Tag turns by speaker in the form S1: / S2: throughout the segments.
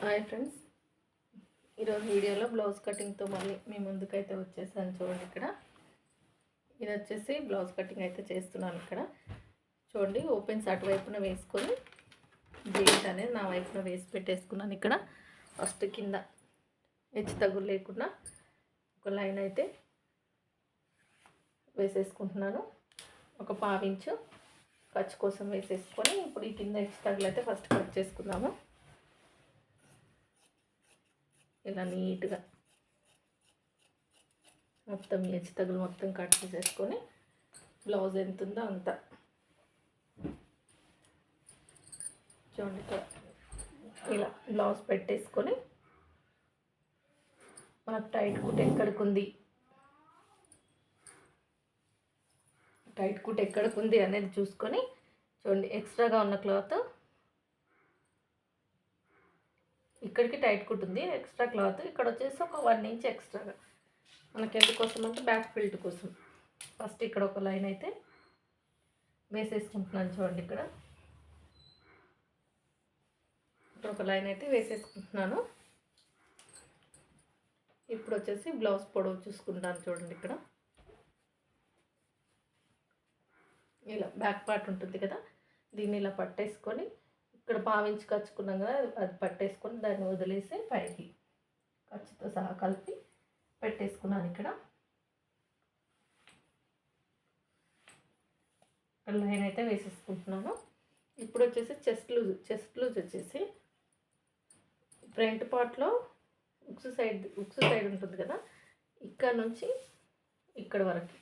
S1: Hi friends, ఈరోజు వీడియోలో blouse కటింగ్తో మళ్ళీ మీ ముందుకైతే వచ్చేసాను. చూడండి, ఇక్కడ ఇది వచ్చేసి బ్లౌజ్ కటింగ్ అయితే చేస్తున్నాను. ఇక్కడ చూడండి, ఓపెన్స్ అటువైపున వేసుకొని జెయింట్ అనేది నా వైపున వేసి పెట్టేసుకున్నాను. ఇక్కడ ఫస్ట్ కింద హెచ్చు తగులు లేకుండా ఒక లైన్ అయితే వేసేసుకుంటున్నాను. ఒక పావించు ఖర్చు కోసం వేసేసుకొని ఇప్పుడు ఈ కింద హెచ్చు తగులు అయితే ఫస్ట్ కట్ చేసుకుందాము. ఇలా నీట్గా మొత్తం హెచ్చు తగులు మొత్తం కట్ చేసేసుకొని బ్లౌజ్ ఎంత ఉందో అంత చూడండి, ఇక్కడ ఇలా బ్లౌజ్ పెట్టేసుకొని మనకు టైట్ కుట్ ఎక్కడికి ఉంది అనేది చూసుకొని చూడండి, ఎక్స్ట్రాగా ఉన్న క్లాత్ ఇక్కడికి టైట్ కుట్ ఉంది, ఎక్స్ట్రా క్లాత్ ఇక్కడ వచ్చేసి ఒక 1 ఇంచ్ ఎక్స్ట్రాగా మనకి ఎందుకోసం అంటే బ్యాక్ ఫిల్ట్ కోసం ఫస్ట్ ఇక్కడ ఒక లైన్ అయితే వేసేసుకుంటున్నాను. చూడండి, ఇక్కడ ఒక లైన్ అయితే వేసేసుకుంటున్నాను. ఇప్పుడు వచ్చేసి బ్లౌజ్ పొడవు చూసుకుంటాను. చూడండి, ఇక్కడ ఇలా బ్యాక్ పార్ట్ ఉంటుంది కదా, దీన్ని ఇలా పట్టేసుకొని ఇక్కడ పావించి కచ్చుకున్నాం కదా, అది పట్టేసుకొని దాన్ని వదిలేసి పైకి ఖర్చుతో సహా కలిపి పెట్టేసుకున్నాను. ఇక్కడ లైన్ అయితే వేసేసుకుంటున్నాను. ఇప్పుడు వచ్చేసి చెస్ట్ లూజ్ వచ్చేసి ఫ్రంట్ పార్ట్లో ఉక్స్ సైడ్ ఉంటుంది కదా, ఇక్కడ నుంచి ఇక్కడ వరకు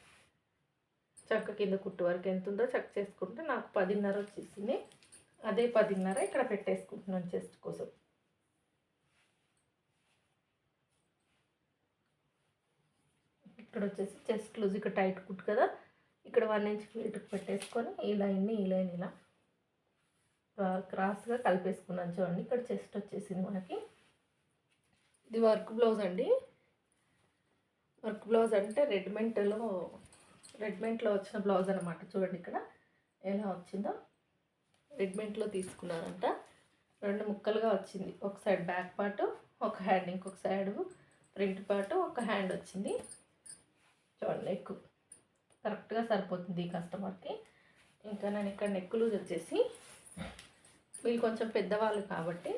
S1: చక్క కింద కుట్టు వరకు ఎంత ఉందో చెక్ చేసుకుంటే నాకు 10.5 వచ్చేసింది. అదే 10.5 ఇక్కడ పెట్టేసుకుంటున్నాను చెస్ట్ కోసం. ఇక్కడ వచ్చేసి చెస్ట్ లూజ్ ఇక్కడ టైట్ కుట్ కదా, ఇక్కడ 1 ఇంచ్ ఫిల్ట్కి పెట్టేసుకొని ఈ లైన్ ఇలా క్రాస్గా కలిపేసుకున్నాను. చూడండి, ఇక్కడ చెస్ట్ వచ్చేసింది మనకి. ఇది వర్క్ బ్లౌజ్ అండి. వర్క్ బ్లౌజ్ అంటే రెడ్మెంట్లో వచ్చిన బ్లౌజ్ అనమాట. చూడండి, ఇక్కడ ఎలా వచ్చిందో రెడ్మెంట్లో తీసుకున్నారంట. 2 ముక్కలుగా వచ్చింది. ఒక సైడ్ బ్యాక్ పార్ట్, ఒక హ్యాండ్, ఇంకొక సైడ్ ఫ్రంట్ పార్ట్, ఒక హ్యాండ్ వచ్చింది. చూడండి, నెక్ కరెక్ట్గా సరిపోతుంది ఈ కస్టమర్కి. ఇంకా నేను ఇక్కడ నెక్ లూజ్ వచ్చేసి వీళ్ళు కొంచెం పెద్దవాళ్ళు కాబట్టి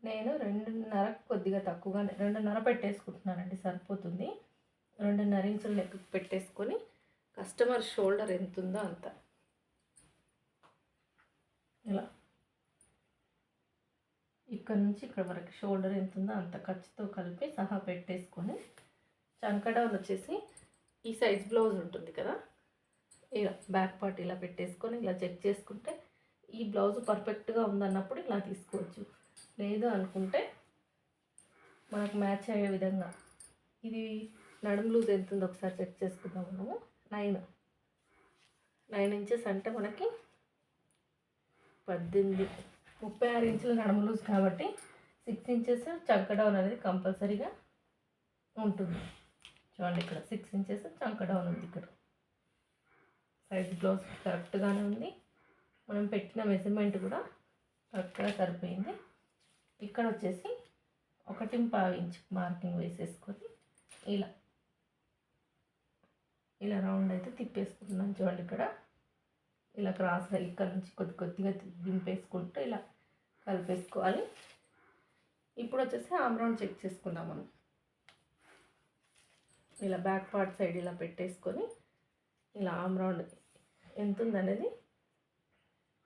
S1: నేను 2.5 కొద్దిగా తక్కువగానే 2.5 పెట్టేసుకుంటున్నానండి, సరిపోతుంది. 2.5 ఇంచులు నెక్ పెట్టేసుకొని కస్టమర్ షోల్డర్ ఎంత ఉందో అంత ఇలా ఇక్కడ నుంచి ఇక్కడ వరకు షోల్డర్ ఎంత ఉందో అంత ఖర్చుతో కలిపి సహా పెట్టేసుకొని చంక డౌన్ వచ్చేసి ఈ సైజ్ బ్లౌజ్ ఉంటుంది కదా, ఇలా బ్యాక్ పార్ట్ ఇలా పెట్టేసుకొని ఇలా చెక్ చేసుకుంటే ఈ బ్లౌజ్ పర్ఫెక్ట్గా ఉందన్నప్పుడు ఇలా తీసుకోవచ్చు. లేదు అనుకుంటే మనకు మ్యాచ్ అయ్యే విధంగా ఇది నడుము లూజ్ ఎంత ఉందో ఒకసారి చెక్ చేసుకుందాం. మనము 9 ఇంచెస్ అంటే మనకి 36 ఇంచుల నడుము లూజ్ కాబట్టి 6 ఇంచెస్ చంక డౌన్ అనేది కంపల్సరీగా ఉంటుంది. చూడండి, ఇక్కడ 6 ఇంచెస్ చంక డౌన్ ఉంది. ఇక్కడ సైజ్ బ్లౌజ్ కరెక్ట్గానే ఉంది. మనం పెట్టిన మెజర్మెంట్ కూడా కరెక్ట్గా సరిపోయింది. ఇక్కడ వచ్చేసి 1.5 ఇంచ్ మార్కింగ్ వేసేసుకొని ఇలా రౌండ్ అయితే తిప్పేసుకుంటున్నాను. చూడండి, ఇక్కడ ఇలా క్రాస్గా ఇక్కడ నుంచి కొద్దిగా దింపేసుకుంటూ ఇలా కలిపేసుకోవాలి. ఇప్పుడు వచ్చేసి ఆమ్ రౌండ్ చెక్ చేసుకుందాం మనం. ఇలా బ్యాక్ పార్ట్ సైడ్ ఇలా పెట్టేసుకొని ఇలా ఆమ్ రౌండ్ ఎంత ఉందనేది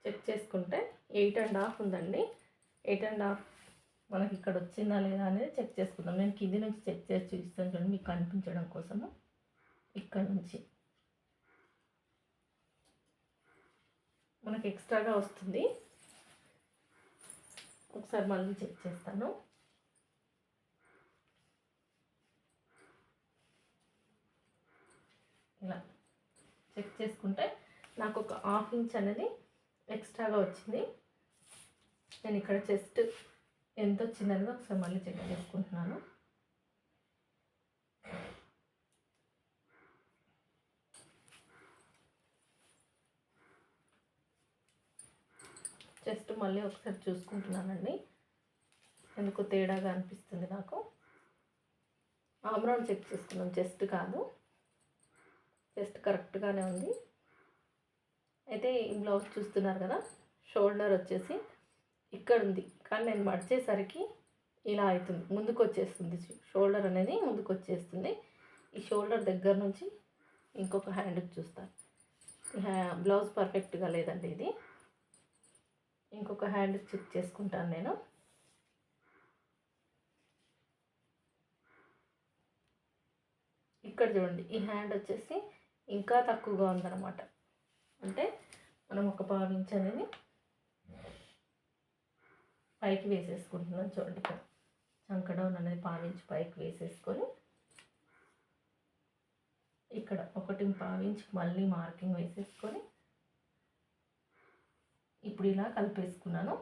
S1: చెక్ చేసుకుంటే 8.5 ఉందండి. 8.5 మనకి ఇక్కడ వచ్చిందా లేదా అనేది చెక్ చేసుకుందాం. నేను కింది నుంచి చెక్ చేసి చూపిస్తాను. చూడండి, మీకు కనిపించడం కోసము ఇక్కడ నుంచి మనకి ఎక్స్ట్రాగా వస్తుంది. ఒకసారి మళ్ళీ చెక్ చేస్తాను. ఇలా చెక్ చేసుకుంటే నాకు ఒక 1/2 ఇంచ్ అనేది ఎక్స్ట్రాగా వచ్చింది. నేను ఇక్కడ చెస్ట్ ఎంత వచ్చిందనేది ఒకసారి మళ్ళీ చెక్ చేసుకుంటున్నాను. చెస్ట్ మళ్ళీ ఒకసారి చూసుకుంటున్నానండి. ఎందుకో తేడాగా అనిపిస్తుంది నాకు. ఆమ్ రౌండ్ చెక్ చేసుకున్నాం, చెస్ట్ కాదు, చెస్ట్ కరెక్ట్గానే ఉంది. అయితే ఈ బ్లౌజ్ చూస్తున్నారు కదా, షోల్డర్ వచ్చేసి ఇక్కడ ఉంది, కానీ నేను మడిచేసరికి ఇలా అవుతుంది, ముందుకు వచ్చేస్తుంది, షోల్డర్ అనేది ముందుకు వచ్చేస్తుంది. ఈ షోల్డర్ దగ్గర నుంచి ఇంకొక హ్యాండ్కి చూస్తాను. బ్లౌజ్ పర్ఫెక్ట్గా లేదండి ఇది, ఇంకొక హ్యాండ్ చెక్ చేసుకుంటాను నేను. ఇక్కడ చూడండి, ఈ హ్యాండ్ వచ్చేసి ఇంకా తక్కువగా ఉందన్నమాట. అంటే మనం ఒక పావించ్ అనేది పైకి వేసేసుకుంటున్నాం. చూడండి, ఇక్కడ చంకడౌన్ అనేది పావించి పైకి వేసేసుకొని ఇక్కడ 1.5 మళ్ళీ మార్కింగ్ వేసేసుకొని ఇప్పుడు ఇలా కలిపేసుకున్నాను.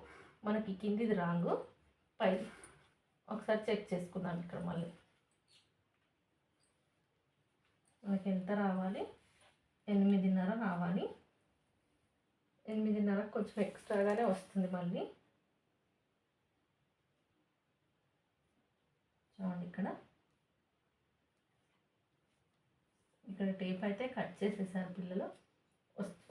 S1: మనకి కిందిది రాంగు, పై ఒకసారి చెక్ చేసుకున్నాను. ఇక్కడ మళ్ళీ మనకి ఎంత రావాలి, 8.5 రావాలి. 8.5 కొంచెం ఎక్స్ట్రాగానే వస్తుంది మళ్ళీ. చూడండి, ఇక్కడ టేప్ అయితే కట్ చేసేసారు పిల్లలు.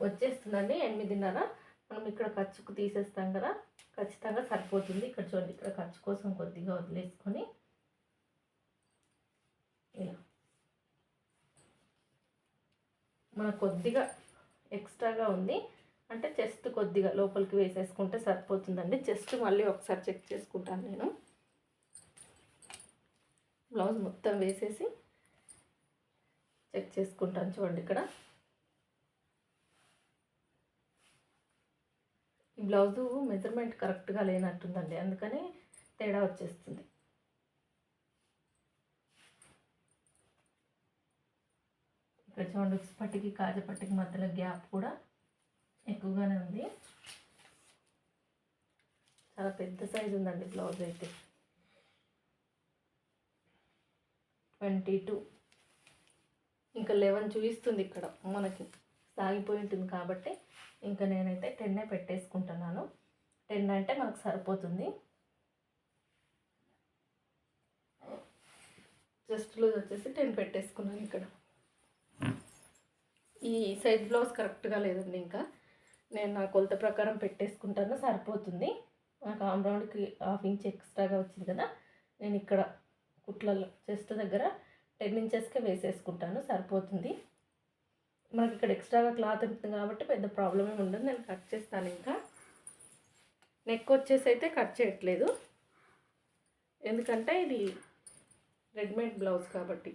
S1: వచ్చేస్తుందండి 8.5. మనం ఇక్కడ ఖర్చుకు తీసేస్తాం కదా, ఖచ్చితంగా సరిపోతుంది. ఇక్కడ చూడండి, ఇక్కడ ఖర్చు కోసం కొద్దిగా వదిలేసుకొని ఇలా మనకు కొద్దిగా ఎక్స్ట్రాగా ఉంది అంటే చెస్ట్ కొద్దిగా లోపలికి వేసేసుకుంటే సరిపోతుందండి. చెస్ట్ మళ్ళీ ఒకసారి చెక్ చేసుకుంటాను నేను. బ్లౌజ్ మొత్తం వేసేసి చెక్ చేసుకుంటాను. చూడండి, ఇక్కడ ఈ బ్లౌజు మెజర్మెంట్ కరెక్ట్గా లేనట్టుందండి, అందుకని తేడా వచ్చేస్తుంది. ఇక్కడ చూడండి, పట్టికి కాజపట్టికి మధ్యలో గ్యాప్ కూడా ఎక్కువగానే ఉంది. చాలా పెద్ద సైజు ఉందండి బ్లౌజ్ అయితే. 22 ఇంకా 11 చూపిస్తుంది ఇక్కడ మనకి, సాగిపోయి ఉంటుంది కాబట్టి ఇంకా నేనైతే 10 పెట్టేసుకుంటున్నాను. 10 అంటే మనకు సరిపోతుంది. జస్ట్ లూజ్ వచ్చేసి 10 పెట్టేసుకున్నాను. ఇక్కడ ఈ సైజ్ బ్లౌజ్ కరెక్ట్గా లేదండి, ఇంకా నేను నా కొలత ప్రకారం పెట్టేసుకుంటాను, సరిపోతుంది. నాకు ఆమ్ రౌండ్కి 1/2 ఇంచ్ ఎక్స్ట్రాగా వచ్చింది కదా, నేను ఇక్కడ కుట్లలో చెస్ట్ దగ్గర 10 ఇంచెస్కే వేసేసుకుంటాను, సరిపోతుంది. మనకి ఇక్కడ ఎక్స్ట్రాగా క్లాత్ ఉంటుంది కాబట్టి పెద్ద ప్రాబ్లం ఏమి ఉండదు. నేను కట్ చేస్తాను. ఇంకా నెక్ వచ్చేసి అయితే కట్ చేయట్లేదు, ఎందుకంటే ఇది రెడీమేడ్ బ్లౌజ్ కాబట్టి.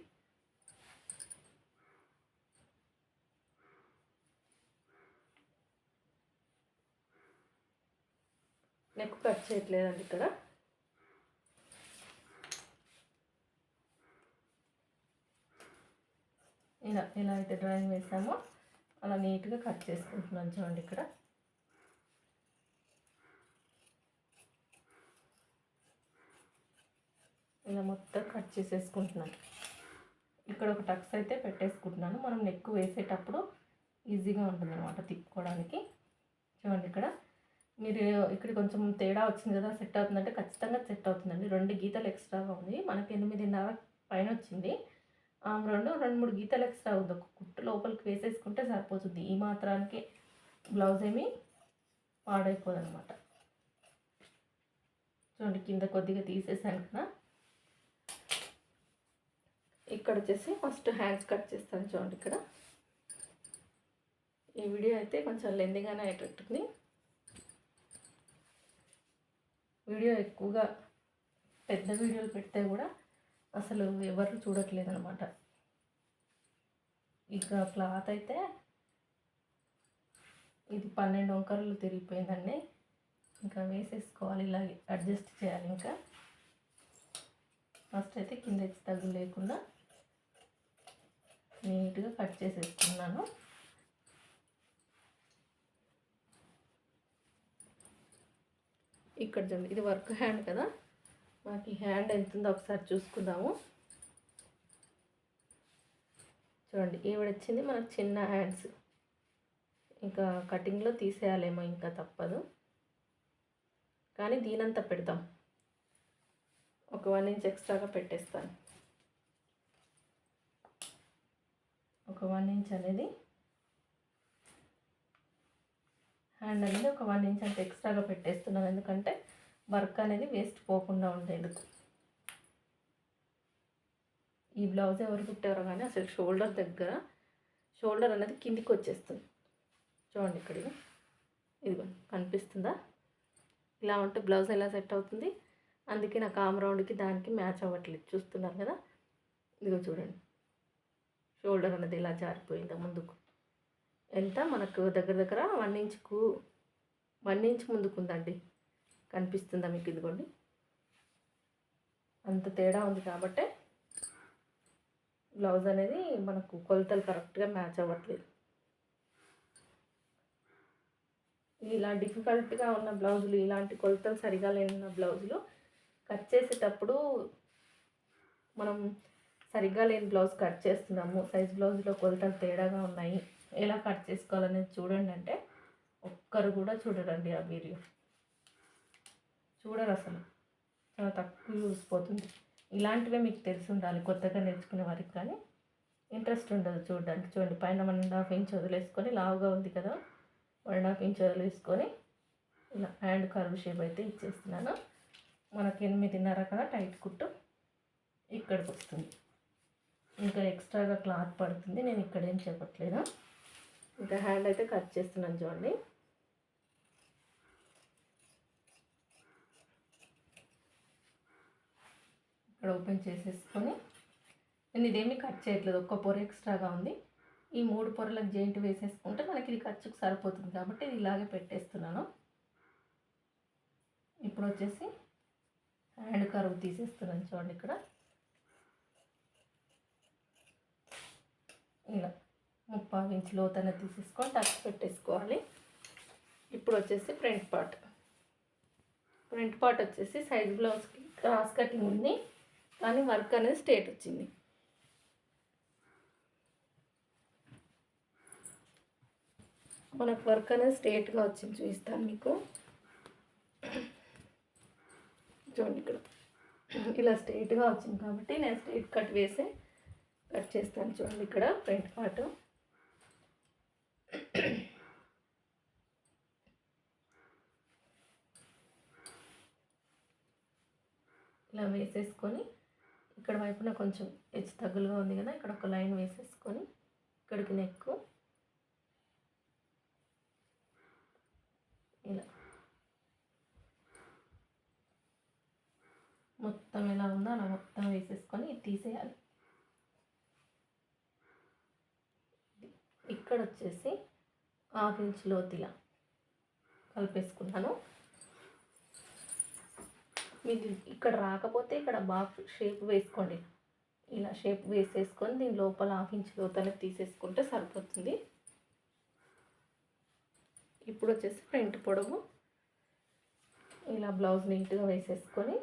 S1: నెక్ కట్ చేయట్లేదండి ఇక్కడ. ఇలా అయితే డ్రాయింగ్ వేసామో అలా నీట్గా కట్ చేసుకుంటున్నాను. చూడండి, ఇక్కడ ఇలా మొత్తం కట్ చేసేసుకుంటున్నాను. ఇక్కడ ఒక టక్స్ అయితే పెట్టేసుకుంటున్నాను. మనం నెక్ వేసేటప్పుడు ఈజీగా ఉంటుంది అన్నమాట తిప్పుకోవడానికి. చూడండి, మీరు ఇక్కడ కొంచెం తేడా వచ్చింది కదా, సెట్ అవుతుందంటే ఖచ్చితంగా సెట్ అవుతుందండి. 2 గీతలు ఎక్స్ట్రాగా ఉంది, మనకి 8.5 పైన వచ్చింది. 2-3 గీతలు ఎక్స్ట్రా ఉంది. ఒక కుట్టు లోపలికి వేసేసుకుంటే సరిపోతుంది. ఈ మాత్రానికి బ్లౌజ్ ఏమీ పాడైపోదు అనమాట. చూడండి, కింద కొద్దిగా తీసేసాను కదా. ఇక్కడ వచ్చేసి ఫస్ట్ హ్యాండ్స్ కట్ చేస్తాను. చూడండి, ఇక్కడ ఈ వీడియో అయితే కొంచెం లెందీగానే అయ్యేటట్టుంది. వీడియో ఎక్కువగా పెద్ద వీడియోలు పెడితే కూడా అసలు ఎవరు చూడట్లేదు అనమాట. ఇక క్లాత్ అయితే ఇది 12 వంకరలు తిరిగిపోయిందండి. ఇంకా వేసేసుకోవాలి, ఇలాగే అడ్జస్ట్ చేయాలి. ఇంకా ఫస్ట్ అయితే కింద తగ్గు లేకుండా నీట్గా కట్ చేసేసుకున్నాను. ఇక్కడ చూడండి, ఇది వర్క్ హ్యాండ్ కదా, మనకి హ్యాండ్ ఎంత ఉందో ఒకసారి చూసుకుందాము. చూడండి, ఈవిడ వచ్చింది మనకు చిన్న హ్యాండ్స్. ఇంకా కటింగ్లో తీసేయాలేమో, ఇంకా తప్పదు, కానీ దీనంతా పెడతాం. ఒక 1 ఇంచ్ ఎక్స్ట్రాగా పెట్టేస్తాను. ఒక 1 ఇంచ్ అనేది హ్యాండ్ అనేది ఒక 1 ఇంచ్ అంత ఎక్స్ట్రాగా పెట్టేస్తున్నాను, ఎందుకంటే వర్క్ అనేది వేస్ట్ పోకుండా ఉండేందుకు. ఈ బ్లౌజ్ ఎవరు కుట్టారో కానీ అసలు షోల్డర్ అనేది కిందికి వచ్చేస్తుంది. చూడండి ఇక్కడ ఇదిగో కనిపిస్తుందా? ఇలా ఉంటే బ్లౌజ్ ఎలా సెట్ అవుతుంది. అందుకే నాకు ఆమ్ రౌండ్కి దానికి మ్యాచ్ అవ్వట్లేదు, చూస్తున్నారు కదా. ఇదిగో చూడండి, షోల్డర్ అనేది ఇలా జారిపోయిందా ముందుకు. ఎంత మనకు దగ్గర 1 ఇంచ్ ముందుకు ఉందండి. కనిపిస్తుందా మీకు? ఇదిగోండి, అంత తేడా ఉంది కాబట్టి బ్లౌజ్ అనేది మనకు కొలతలు కరెక్ట్గా మ్యాచ్ అవ్వట్లేదు. ఇలా డిఫికల్ట్గా ఉన్న బ్లౌజులు, ఇలాంటి కొలతలు సరిగా లేని బ్లౌజులు కట్ చేసేటప్పుడు మనం సరిగ్గా లేని బ్లౌజ్ కట్ చేస్తున్నాము, సైజ్ బ్లౌజ్లో కొలతలు తేడాగా ఉన్నాయి, ఎలా కట్ చేసుకోవాలనేది చూడండి అంటే ఒక్కరు కూడా చూడరండి. ఆ వీడియో చూడరు, అసలు చాలా తక్కువ చూసిపోతుంది. ఇలాంటివే మీకు తెలిసి ఉండాలి కొత్తగా నేర్చుకునే వారికి, కానీ ఇంట్రెస్ట్ ఉండదు చూడడానికి. చూడండి, పైన 1.5 ఇంచ్ వదిలేసుకొని, లావుగా ఉంది కదా, 1.5 ఇంచ్ వదిలేసుకొని ఇలా హ్యాండ్ కర్వ్ షేప్ అయితే ఇచ్చేస్తున్నాను. మనకి 8.5 కదా టైట్ కుట్టు ఇక్కడికి వస్తుంది. ఇంకా ఎక్స్ట్రాగా క్లాత్ పడుతుంది, నేను ఇక్కడ ఏం చెప్పట్లేదు. ఇంకా హ్యాండ్ అయితే కట్ చేస్తున్నాను చూడండి. ఇక్కడ ఓపెన్ చేసేసుకొని, నేను ఇదేమీ కట్ చేయట్లేదు, ఒక్క పొర ఎక్స్ట్రాగా ఉంది. ఈ 3 పొరలకు జాయింట్ వేసేసుకుంటే మనకి ఇది ఖర్చుకు సరిపోతుంది కాబట్టి ఇది ఇలాగే పెట్టేస్తున్నాను. ఇప్పుడు వచ్చేసి హ్యాండ్ కర్వ్ తీసేస్తున్నాను చూడండి. ఇక్కడ ఇలా 3/4 ఇంచ్ లోతన తీసేసుకొని టచ్ పెట్టేసుకోవాలి. ఇప్పుడు వచ్చేసి ఫ్రంట్ పార్ట్ వచ్చేసి సైజ్ బ్లౌజ్కి క్రాస్ కటింగ్ ఉంది, కానీ వర్క్ అనేది స్ట్రేట్ వచ్చింది. మనకు వర్క్ అనేది స్ట్రేట్గా వచ్చింది, చూపిస్తాను మీకు. చూడండి, ఇక్కడ ఇలా స్ట్రేట్గా వచ్చింది కాబట్టి నేను స్ట్రేట్ కట్ చేస్తాను. చూడండి, ఇక్కడ ఫ్రంట్ పార్ట్ ఇలా వేసేసుకొని, ఇక్కడ వైపున కొంచెం హెచ్చు తగ్గులుగా ఉంది కదా, ఇక్కడ ఒక లైన్ వేసేసుకొని ఇక్కడికి నెక్ ఇలా మొత్తం ఎలా ఉందో అలా మొత్తం వేసేసుకొని ఇది తీసేయాలి. ఇక్కడ వచ్చేసి 1/2 ఇంచ్ లోతులా కలిపేసుకున్నాను. మీకు ఇక్కడ రాకపోతే ఇక్కడ బాక్స్ షేప్ వేసుకోండి. ఇలా షేప్ వేసేసుకొని దీని లోపల 1/2 ఇంచ్ లోతన తీసేసుకుంటే సరిపోతుంది. ఇప్పుడు వచ్చేసి ఫ్రంట్ పొడవు ఇలా బ్లౌజ్ నీట్గా వేసేసుకొని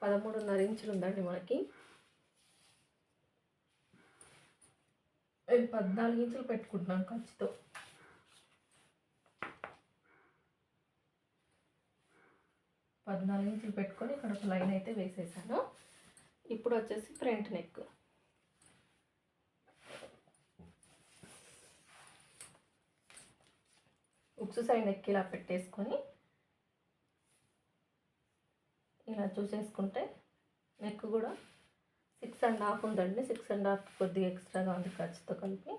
S1: అది 13.5 ఇంచులు ఉందండి మనకి. 14 ఇంచులు పెట్టుకుంటున్నాను ఖర్చుతో. 14 ఇంచులు పెట్టుకొని ఇక్కడ ఒక లైన్ అయితే వేసేసాను. ఇప్పుడు వచ్చేసి ఫ్రంట్ నెక్ ఉక్సు సైడ్ నెక్ ఇలా పెట్టేసుకొని ఇలా చూసేసుకుంటే నెక్ కూడా 6.5 ఉందండి. 6.5 కొద్దిగా ఎక్స్ట్రాగా ఉంది ఖర్చుతో కలిపి.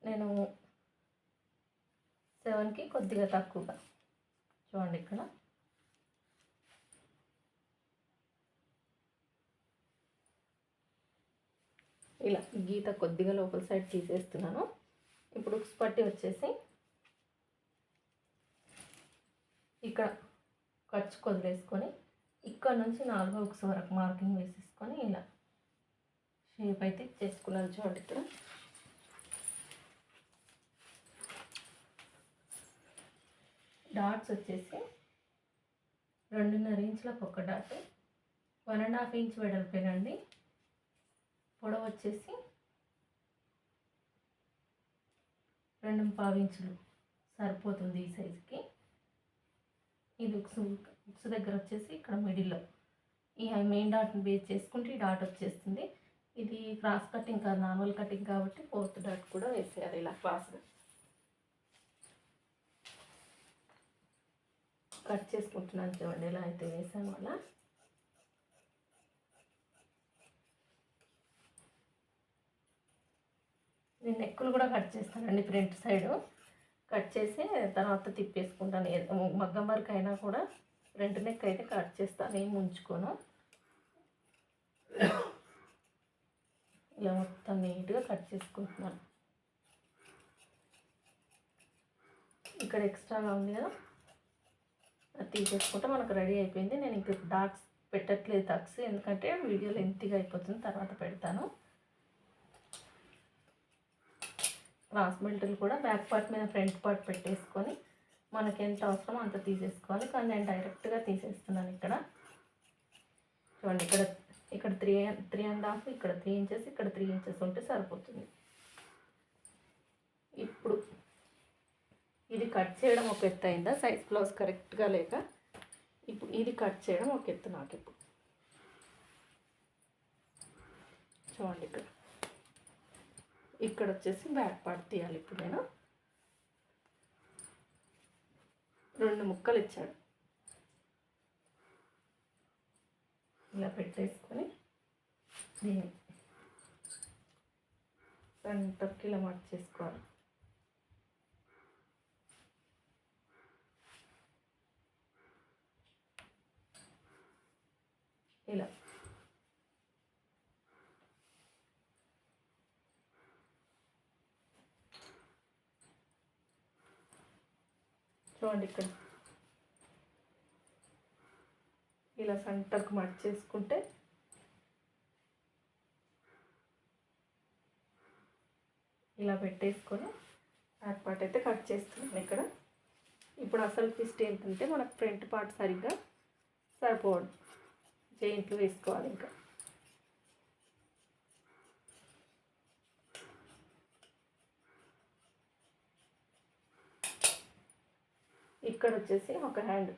S1: నేను 7కి కొద్దిగా తక్కువగా. చూడండి, ఇక్కడ ఇలా గీత కొద్దిగా లోపల సైడ్ తీసేస్తున్నాను. ఇప్పుడు ఉక్స్ పట్టి వచ్చేసి ఇక్కడ ఖర్చు వదిలేసుకొని ఇక్కడ నుంచి 4వ ఉక్స్ వరకు మార్కింగ్ వేసేసుకొని ఇలా షేప్ అయితే చేసుకున్నాను. చూడండి, ఇక్కడ డాట్స్ వచ్చేసి 2.5 ఇంచులకు ఒక డాట్, 1.5 ఇంచ్ వెడల్పేనండి. పొడవు వచ్చేసి 2.5 ఇంచులు సరిపోతుంది ఈ సైజుకి. ఇది ఉక్స్ దగ్గర వచ్చేసి ఇక్కడ మిడిల్లో ఈ మెయిన్ డాట్ని బేస్ చేసుకుంటే ఈ డాట్ వచ్చేస్తుంది. ఇది క్రాస్ కటింగ్ కాదు, నార్మల్ కటింగ్ కాబట్టి 4th డాట్ కూడా వేసేయాలి ఇలా క్రాస్గా. కట్ చేసుకుంటున్నాను చూడండి ఎలా అయితే వేసాను అలా. నేను నెక్కులు కూడా కట్ చేస్తానండి, ఫ్రంట్ సైడు కట్ చేసి తర్వాత తిప్పేసుకుంటాను. మగ్గం వర్క్ అయినా కూడా ఫ్రంట్ నెక్ అయితే కట్ చేస్తాను, ఏం ఉంచుకోను. ఇలా మొత్తం నీట్గా కట్ చేసుకుంటున్నాను. ఇక్కడ ఎక్స్ట్రాగా ఉంది కదా అది తీసేసుకుంటే మనకు రెడీ అయిపోయింది. నేను ఇంకా డాట్స్ పెట్టట్లేదు టక్స్, ఎందుకంటే వీడియో లెంతీగా అయిపోతుంది, తర్వాత పెడతాను. క్రాస్ బెల్ట్లు కూడా బ్యాక్ పార్ట్ మీద ఫ్రంట్ పార్ట్ పెట్టేసుకొని మనకి ఎంత అవసరమో అంత తీసేసుకోవాలి. కానీ నేను డైరెక్ట్గా తీసేస్తున్నాను. ఇక్కడ చూడండి, ఇక్కడ 3.5, ఇక్కడ 3 ఇంచెస్, ఇక్కడ 3 ఇంచెస్ ఉంటే సరిపోతుంది. ఇప్పుడు ఇది కట్ చేయడం ఒక ఎత్తు అయిందా, సైజ్ బ్లౌజ్ కరెక్ట్గా లేక. ఇప్పుడు ఇది కట్ చేయడం ఒక ఎత్తు నాకు. ఇప్పుడు చూడండి, ఇక్కడ వచ్చేసి బ్యాక్ పార్ట్ తీయాలి. ఇప్పుడు నేను 2 ముక్కలు ఇచ్చాడు, ఇలా పెట్టేసుకొని దీన్ని సెంటర్కి ఇలా మార్చేసుకోవాలి. ఇలా చూడండి, ఇక్కడ ఇలా సెంటర్కి మార్చేసుకుంటే ఇలా పెట్టేసుకొని బ్యాక్ పార్ట్ అయితే కట్ చేస్తున్నాను ఇక్కడ. ఇప్పుడు అసలు ట్విస్ట్ ఏంటంటే మనకు ఫ్రంట్ పార్ట్ సరిగ్గా సరిపోవడం, జెయింట్లు వేసుకోవాలి. ఇంకా ఇక్కడ వచ్చేసి ఒక హ్యాండ్,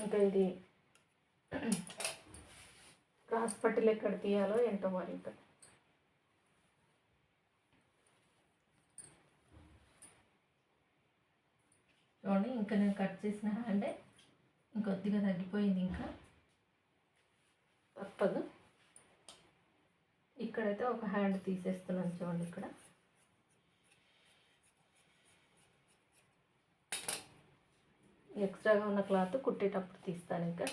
S1: ఇంకా ఇది క్రాస్ పట్టీలు ఎక్కడ తీయాలో ఏంటో మరి. ఇంకా చూడండి, ఇంకా నేను కట్ చేసిన హ్యాండే ఇంకొద్దిగా తగ్గిపోయింది, ఇంకా తప్పదు. ఇక్కడైతే ఒక హ్యాండ్ తీసేస్తున్నాను చూడండి. ఇక్కడ ఎక్స్ట్రాగా ఉన్న క్లాత్ కుట్టేటప్పుడు తీస్తాను, ఇంకా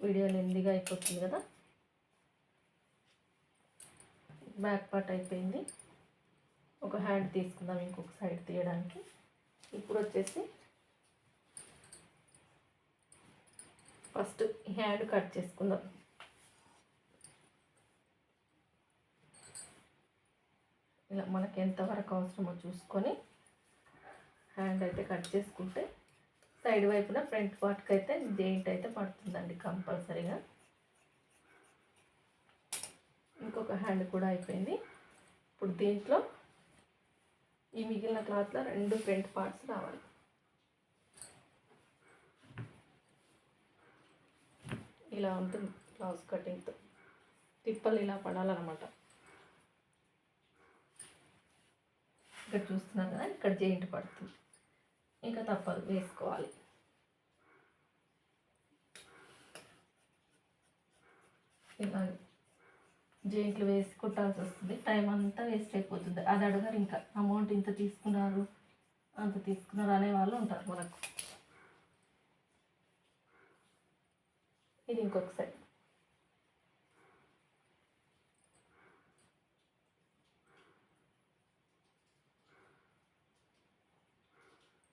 S1: వీడియో లెందీగా అయిపోతుంది కదా. బ్యాక్ పార్ట్ అయిపోయింది, ఒక హ్యాండ్ తీసుకుందాం ఇంకొక సైడ్ తీయడానికి. ఇప్పుడు వచ్చేసి ఫస్ట్ హ్యాండ్ కట్ చేసుకుందాం. ఇలా మనకి ఎంతవరకు అవసరమో చూసుకొని హ్యాండ్ అయితే కట్ చేసుకుంటే సైడ్ వైపున ఫ్రంట్ పార్ట్కి అయితే జెయింట్ అయితే పడుతుందండి కంపల్సరీగా. ఇంకొక హ్యాండ్ కూడా అయిపోయింది. ఇప్పుడు దీంట్లో ఈ మిగిలిన క్లాత్లో 2 ఫ్రంట్ పార్ట్స్ రావాలి. ఇలా ఉంటుంది బ్లౌజ్ కటింగ్తో, తిప్పలు ఇలా పడాలన్నమాట. ఇక్కడ చూస్తున్నాం కదా, ఇక్కడ జెయింట్ పడుతుంది, ఇంకా తప్పదు వేసుకోవాలి. ఇలా జెయింట్లు వేసి కుట్టాల్సి వస్తుంది, టైం అంతా వేస్ట్ అయిపోతుంది. అది అడగారు, ఇంకా అమౌంట్ ఇంత తీసుకున్నారు అంత తీసుకున్నారు అనే వాళ్ళు ఉంటారు మనకు. ఇది ఇంకొక సైడ్.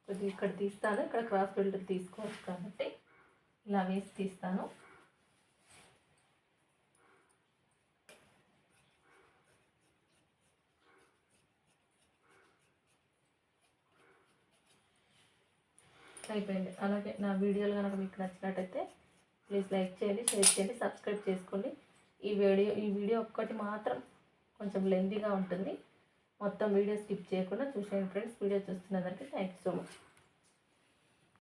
S1: కొద్దిగా ఇక్కడ తీస్తాను, ఇక్కడ క్రాస్ బెల్ట్ తీసుకోవచ్చు కాబట్టి ఇలా వేసి తీస్తాను. అయిపోయింది. అలాగే నా వీడియోలు కనుక మీకు నచ్చినట్టయితే ప్లీజ్ లైక్ చేయండి, షేర్ చేయండి, సబ్స్క్రైబ్ చేసుకోండి. ఈ వీడియో ఒక్కటి మాత్రం కొంచెం లెంతీగా ఉంటుంది, మొత్తం వీడియో స్కిప్ చేయకుండా చూసేయండి ఫ్రెండ్స్. వీడియో చూస్తున్నందుకు థ్యాంక్ యూ సో మచ్.